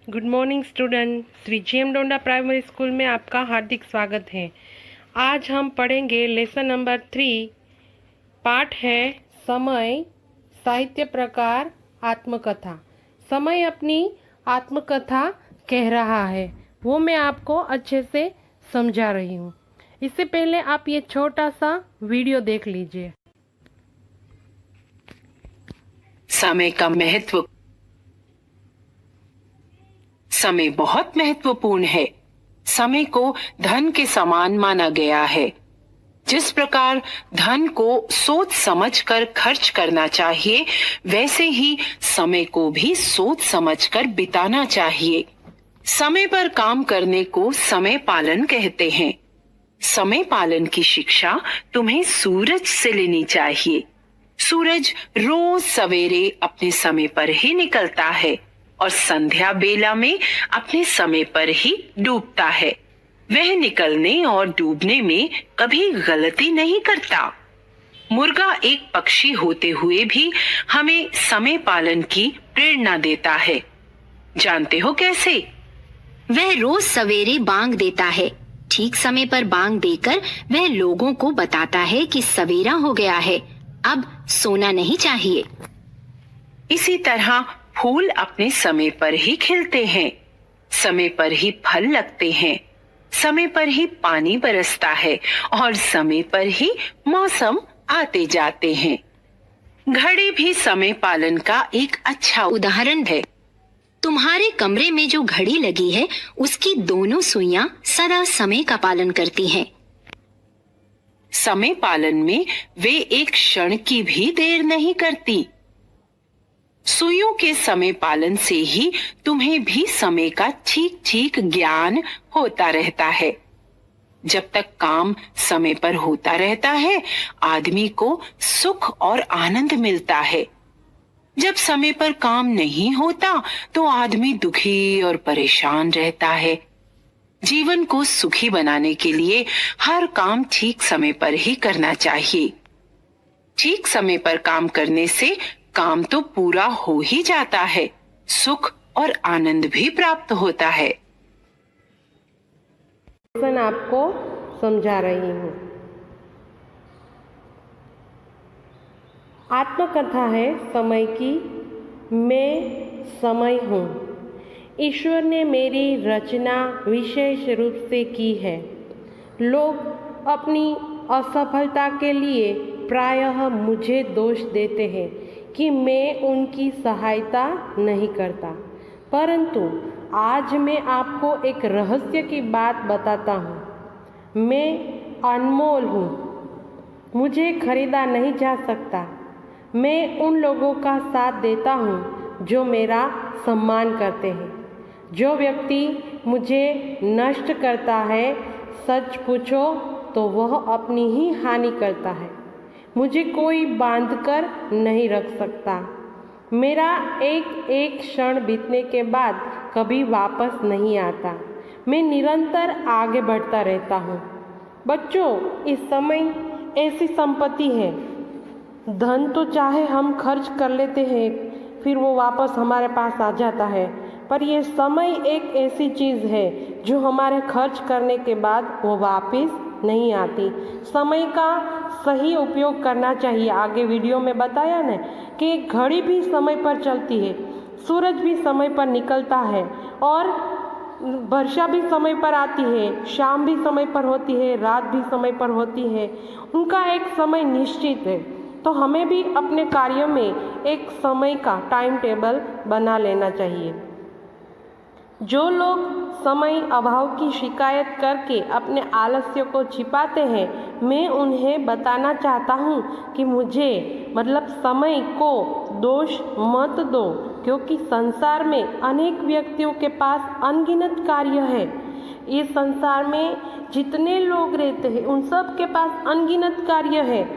Good morning student. Shri GM. Donda primary school में आपका हार्दिक स्वागत है। आज हम पढ़ेंगे लेसन नंबर 3। पाठ है समय, साहित्य प्रकार, आत्मकथा। समय अपनी आत्मकथा कह रहा है, वो मैं आपको अच्छे से समझा रही हूँ। इससे पहले आप ये छोटा सा वीडियो देख लीजिए। समय का महत्व। समय बहुत महत्वपूर्ण है। समय को धन के समान माना गया है। जिस प्रकार धन को सोच समझकर खर्च करना चाहिए, वैसे ही समय को भी सोच समझकर बिताना चाहिए। समय पर काम करने को समय पालन कहते हैं। समय पालन की शिक्षा तुम्हें सूरज से लेनी चाहिए। सूरज रोज सवेरे अपने समय पर ही निकलता है और संध्या बेला में अपने समय पर ही डूबता है। वह निकलने और डूबने में कभी गलती नहीं करता। मुर्गा एक पक्षी होते हुए भी हमें समय पालन की प्रेरणा देता है। जानते हो कैसे? वह रोज सवेरे बांग देता है। ठीक समय पर बांग देकर वह लोगों को बताता है कि सवेरा हो गया है, अब सोना नहीं चाहिए। इसी तरह फूल अपने समय पर ही खिलते हैं, समय पर ही फल लगते हैं, समय पर ही पानी बरसता है और समय पर ही मौसम आते जाते हैं। घड़ी भी समय पालन का एक अच्छा उदाहरण है। तुम्हारे कमरे में जो घड़ी लगी है, उसकी दोनों सुइयां सदा समय का पालन करती हैं। समय पालन में वे एक क्षण की भी देर नहीं करती। सुइयों के समय पालन से ही तुम्हें भी समय का ठीक ठीक ज्ञान होता रहता है। जब तक काम समय पर होता रहता है, आदमी को सुख और आनंद मिलता है। जब समय पर काम नहीं होता तो आदमी दुखी और परेशान रहता है। जीवन को सुखी बनाने के लिए हर काम ठीक समय पर ही करना चाहिए। ठीक समय पर काम करने से काम तो पूरा हो ही जाता है, सुख और आनंद भी प्राप्त होता है। आपको समझा रही हूँ। आत्मकथा है समय की। मैं समय हूँ। ईश्वर ने मेरी रचना विशेष रूप से की है। लोग अपनी असफलता के लिए प्रायः मुझे दोष देते हैं कि मैं उनकी सहायता नहीं करता, परंतु आज मैं आपको एक रहस्य की बात बताता हूँ। मैं अनमोल हूँ, मुझे खरीदा नहीं जा सकता। मैं उन लोगों का साथ देता हूँ जो मेरा सम्मान करते हैं। जो व्यक्ति मुझे नष्ट करता है, सच पूछो तो वह अपनी ही हानि करता है। मुझे कोई बांध कर नहीं रख सकता। मेरा एक एक क्षण बीतने के बाद कभी वापस नहीं आता। मैं निरंतर आगे बढ़ता रहता हूँ। बच्चों, इस समय ऐसी संपत्ति है। धन तो चाहे हम खर्च कर लेते हैं, फिर वो वापस हमारे पास आ जाता है, पर ये समय एक ऐसी चीज़ है जो हमारे खर्च करने के बाद वो वापस नहीं आती। समय का सही उपयोग करना चाहिए। आगे वीडियो में बताया ना कि घड़ी भी समय पर चलती है, सूरज भी समय पर निकलता है और वर्षा भी समय पर आती है, शाम भी समय पर होती है, रात भी समय पर होती है। उनका एक समय निश्चित है। तो हमें भी अपने कार्यों में एक समय का टाइम टेबल बना लेना चाहिए। जो लोग समय अभाव की शिकायत करके अपने आलस्य को छिपाते हैं, मैं उन्हें बताना चाहता हूँ कि मुझे मतलब समय को दोष मत दो, क्योंकि संसार में अनेक व्यक्तियों के पास अनगिनत कार्य है। इस संसार में जितने लोग रहते हैं, उन सब के पास अनगिनत कार्य है।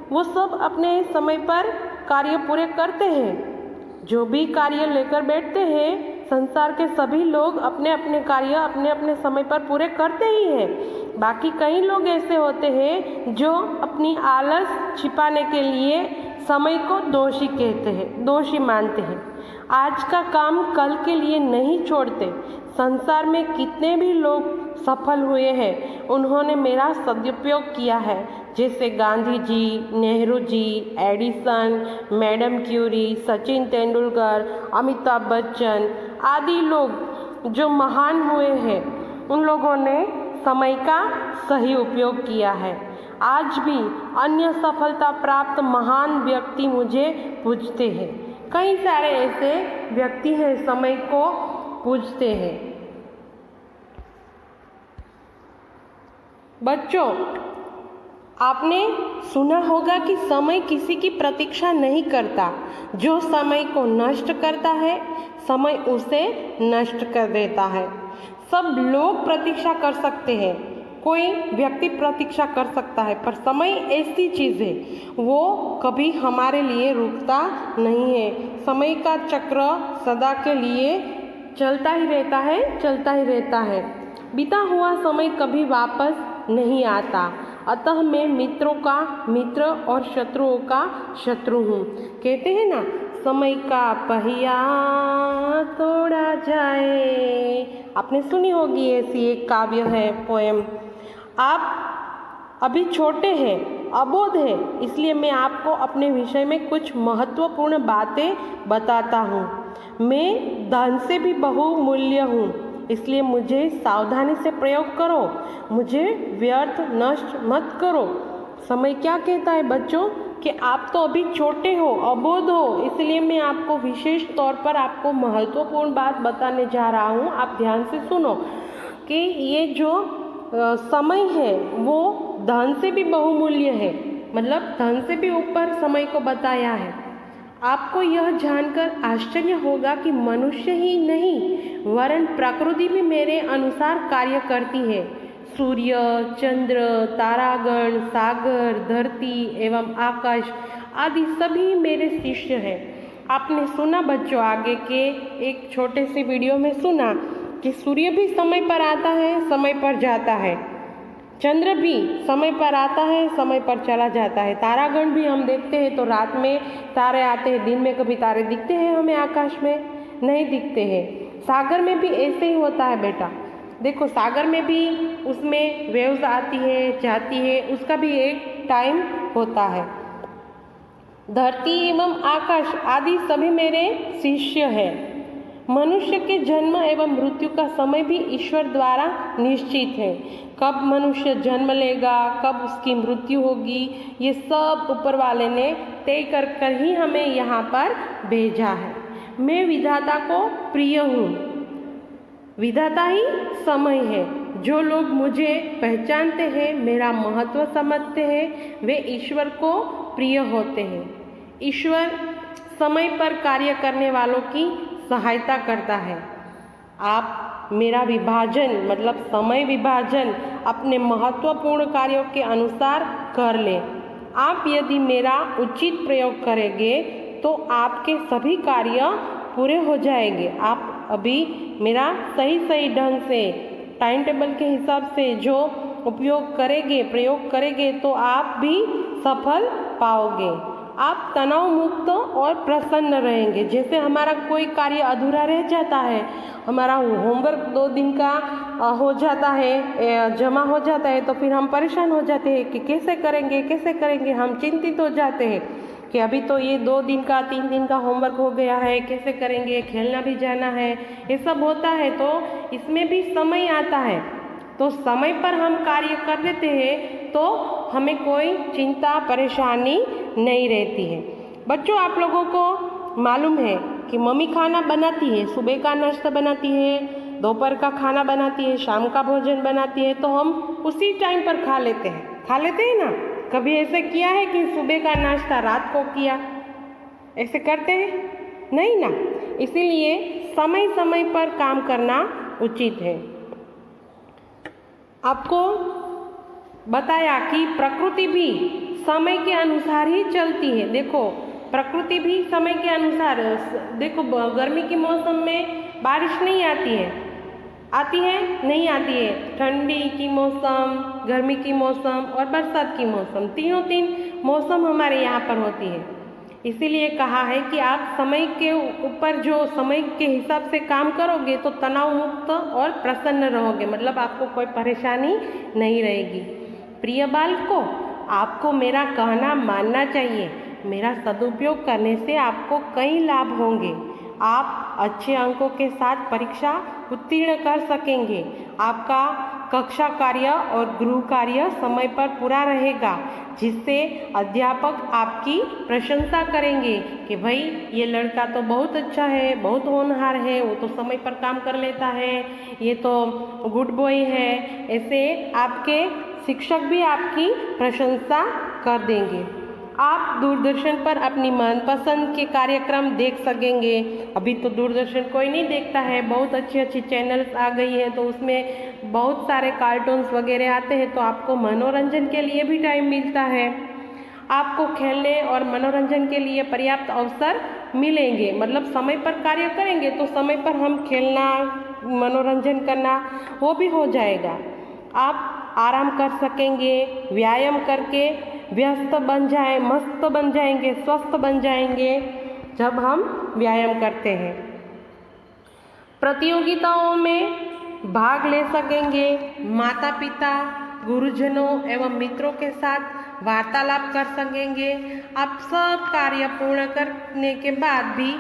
वो सब अपने समय पर कार्य पूरे करते हैं। जो भी कार्य लेकर बैठते हैं, संसार के सभी लोग अपने अपने कार्य अपने अपने समय पर पूरे करते ही हैं। बाकी कई लोग ऐसे होते हैं जो अपनी आलस छिपाने के लिए समय को दोषी कहते हैं, दोषी मानते हैं। आज का काम कल के लिए नहीं छोड़ते। संसार में कितने भी लोग सफल हुए हैं, उन्होंने मेरा सदुपयोग किया है, जैसे Gandhi ji, Nehru ji, Edison, madam Curie, Sachin Tendulkar, Amitabh Bachchan आदि लोग जो महान हुए हैं, उन लोगों ने समय का सही उपयोग किया है। आज भी अन्य सफलता प्राप्त महान व्यक्ति मुझे पूजते हैं। कई सारे ऐसे व्यक्ति हैं समय को पूजते हैं। बच्चों, आपने सुना होगा कि समय किसी की प्रतीक्षा नहीं करता। जो समय को नष्ट करता है, समय उसे नष्ट कर देता है। सब लोग प्रतीक्षा कर सकते हैं, कोई व्यक्ति प्रतीक्षा कर सकता है, पर समय ऐसी चीज़ है, वो कभी हमारे लिए रुकता नहीं है। समय का चक्र सदा के लिए चलता ही रहता है, चलता ही रहता है। बीता हुआ समय कभी वापस नहीं आता। अतः मैं मित्रों का मित्र और शत्रुओं का शत्रु हूँ। कहते हैं ना, समय का पहिया तोड़ा जाए। आपने सुनी होगी, ऐसी एक काव्य है, पोएम। आप अभी छोटे हैं, अबोध हैं, इसलिए मैं आपको अपने विषय में कुछ महत्वपूर्ण बातें बताता हूँ। मैं धन से भी बहुमूल्य हूँ, इसलिए मुझे सावधानी से प्रयोग करो, मुझे व्यर्थ नष्ट मत करो। समय क्या कहता है बच्चों कि आप तो अभी छोटे हो, अबोध हो, इसलिए मैं आपको विशेष तौर पर आपको महत्वपूर्ण बात बताने जा रहा हूँ। आप ध्यान से सुनो कि ये जो समय है वो धन से भी बहुमूल्य है, मतलब धन से भी ऊपर समय को बताया है। आपको यह जानकर आश्चर्य होगा कि मनुष्य ही नहीं वरन प्रकृति भी मेरे अनुसार कार्य करती है। सूर्य, चंद्र, तारागण, सागर, धरती एवं आकाश आदि सभी मेरे शिष्य हैं। आपने सुना बच्चों, आगे के एक छोटे से वीडियो में सुना कि सूर्य भी समय पर आता है, समय पर जाता है। चंद्र भी समय पर आता है, समय पर चला जाता है। तारागण भी हम देखते हैं तो रात में तारे आते हैं, दिन में कभी तारे दिखते हैं हमें आकाश में? नहीं दिखते हैं। सागर में भी ऐसे ही होता है बेटा। देखो, सागर में भी उसमें वेव्स आती है, जाती है, उसका भी एक टाइम होता है। धरती एवं आकाश आदि सभी मेरे शिष्य हैं। मनुष्य के जन्म एवं मृत्यु का समय भी ईश्वर द्वारा निश्चित है। कब मनुष्य जन्म लेगा, कब उसकी मृत्यु होगी, ये सब ऊपर वाले ने तय कर ही हमें यहाँ पर भेजा है। मैं विधाता को प्रिय हूँ। विधाता ही समय है। जो लोग मुझे पहचानते हैं, मेरा महत्व समझते हैं, वे ईश्वर को प्रिय होते हैं। ईश्वर समय पर कार्य करने वालों की सहायता करता है। आप मेरा विभाजन मतलब समय विभाजन अपने महत्वपूर्ण कार्यों के अनुसार कर लें। आप यदि मेरा उचित प्रयोग करेंगे तो आपके सभी कार्य पूरे हो जाएंगे। आप अभी मेरा सही ढंग से टाइम टेबल के हिसाब से जो उपयोग करेंगे, प्रयोग करेंगे तो आप भी सफल पाओगे। आप तनाव मुक्त और प्रसन्न रहेंगे। जैसे हमारा कोई कार्य अधूरा रह जाता है, हमारा होमवर्क 2 दिन का हो जाता है, जमा हो जाता है, तो फिर हम परेशान हो जाते हैं कि कैसे करेंगे। हम चिंतित हो जाते हैं कि अभी तो ये 2 दिन का 3 दिन का होमवर्क हो गया है, कैसे करेंगे, खेलना भी जाना है, ये सब होता है। तो इसमें भी समय आता है, तो समय पर हम कार्य कर देते हैं तो हमें कोई चिंता परेशानी नहीं रहती है। बच्चों, आप लोगों को मालूम है कि मम्मी खाना बनाती है, सुबह का नाश्ता बनाती है, दोपहर का खाना बनाती है, शाम का भोजन बनाती है, तो हम उसी टाइम पर खा लेते हैं ना। कभी ऐसे किया है कि सुबह का नाश्ता रात को किया? ऐसे करते हैं? नहीं ना। इसीलिए समय पर काम करना उचित है। आपको बताया कि प्रकृति भी समय के अनुसार ही चलती है। देखो, प्रकृति भी समय के अनुसार, देखो गर्मी के मौसम में बारिश नहीं आती है, नहीं आती है। ठंडी की मौसम, गर्मी की मौसम और बरसात की मौसम, तीन मौसम हमारे यहाँ पर होती है। इसीलिए कहा है कि आप समय के ऊपर जो समय के हिसाब से काम करोगे तो तनाव मुक्त और प्रसन्न रहोगे, मतलब आपको कोई परेशानी नहीं रहेगी। प्रिय बालकों, आपको मेरा कहना मानना चाहिए। मेरा सदुपयोग करने से आपको कई लाभ होंगे। आप अच्छे अंकों के साथ परीक्षा उत्तीर्ण कर सकेंगे। आपका कक्षा कार्य और गृह कार्य समय पर पूरा रहेगा, जिससे अध्यापक आपकी प्रशंसा करेंगे कि भाई ये लड़का तो बहुत अच्छा है, बहुत होनहार है, वो तो समय पर काम कर लेता है, ये तो गुड बॉय है। ऐसे आपके शिक्षक भी आपकी प्रशंसा कर देंगे। आप दूरदर्शन पर अपनी मनपसंद के कार्यक्रम देख सकेंगे। अभी तो दूरदर्शन कोई नहीं देखता है, बहुत अच्छी अच्छी चैनल्स आ गई हैं, तो उसमें बहुत सारे कार्टून्स वगैरह आते हैं, तो आपको मनोरंजन के लिए भी टाइम मिलता है। आपको खेलने और मनोरंजन के लिए पर्याप्त अवसर मिलेंगे, मतलब समय पर कार्य करेंगे तो समय पर हम खेलना, मनोरंजन करना वो भी हो जाएगा। आप आराम कर सकेंगे, व्यायाम करके व्यस्त बन जाए, मस्त बन जाएंगे, स्वस्थ बन जाएंगे जब हम व्यायाम करते हैं। प्रतियोगिताओं में भाग ले सकेंगे। माता पिता, गुरुजनों एवं मित्रों के साथ वार्तालाप कर सकेंगे। आप सब कार्य पूर्ण करने के बाद भी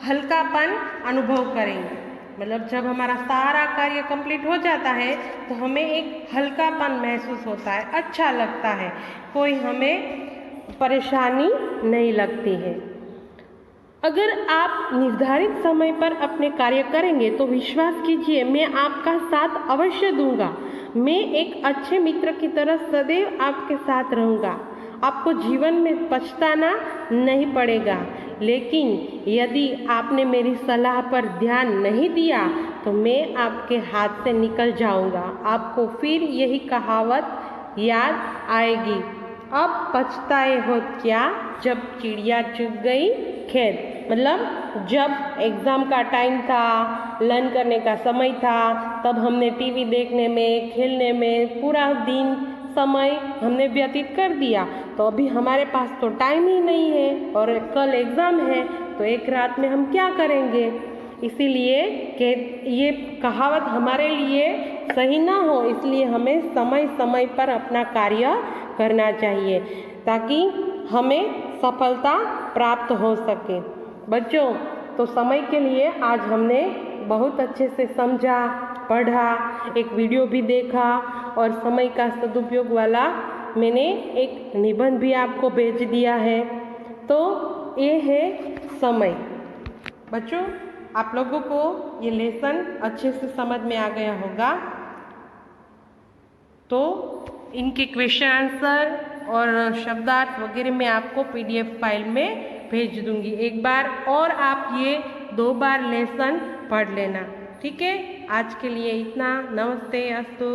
हल्कापन अनुभव करेंगे, मतलब जब हमारा सारा कार्य कंप्लीट हो जाता है तो हमें एक हल्कापन महसूस होता है, अच्छा लगता है, कोई हमें परेशानी नहीं लगती है। अगर आप निर्धारित समय पर अपने कार्य करेंगे तो विश्वास कीजिए मैं आपका साथ अवश्य दूंगा। मैं एक अच्छे मित्र की तरह सदैव आपके साथ रहूँगा। आपको जीवन में पछताना नहीं पड़ेगा, लेकिन यदि आपने मेरी सलाह पर ध्यान नहीं दिया तो मैं आपके हाथ से निकल जाऊंगा। आपको फिर यही कहावत याद आएगी, अब पछताए हो क्या जब चिड़िया चुग गई खेत। मतलब जब एग्ज़ाम का टाइम था, लर्न करने का समय था, तब हमने टीवी देखने में, खेलने में पूरा दिन समय हमने व्यतीत कर दिया, तो अभी हमारे पास तो टाइम ही नहीं है और कल एग्ज़ाम है, तो एक रात में हम क्या करेंगे। इसीलिए कि ये कहावत हमारे लिए सही ना हो, इसलिए हमें समय समय पर अपना कार्य करना चाहिए ताकि हमें सफलता प्राप्त हो सके। बच्चों, तो समय के लिए आज हमने बहुत अच्छे से समझा, पढ़ा, एक वीडियो भी देखा और समय का सदुपयोग वाला मैंने एक निबंध भी आपको भेज दिया है। तो ये है समय। बच्चों, आप लोगों को ये लेसन अच्छे से समझ में आ गया होगा, तो इनके क्वेश्चन आंसर और शब्दार्थ वगैरह मैं आपको PDF फाइल में भेज दूंगी। एक बार और आप ये 2 बार लेसन पढ़ लेना, ठीक है। आज के लिए इतना। नमस्ते, अस्तु।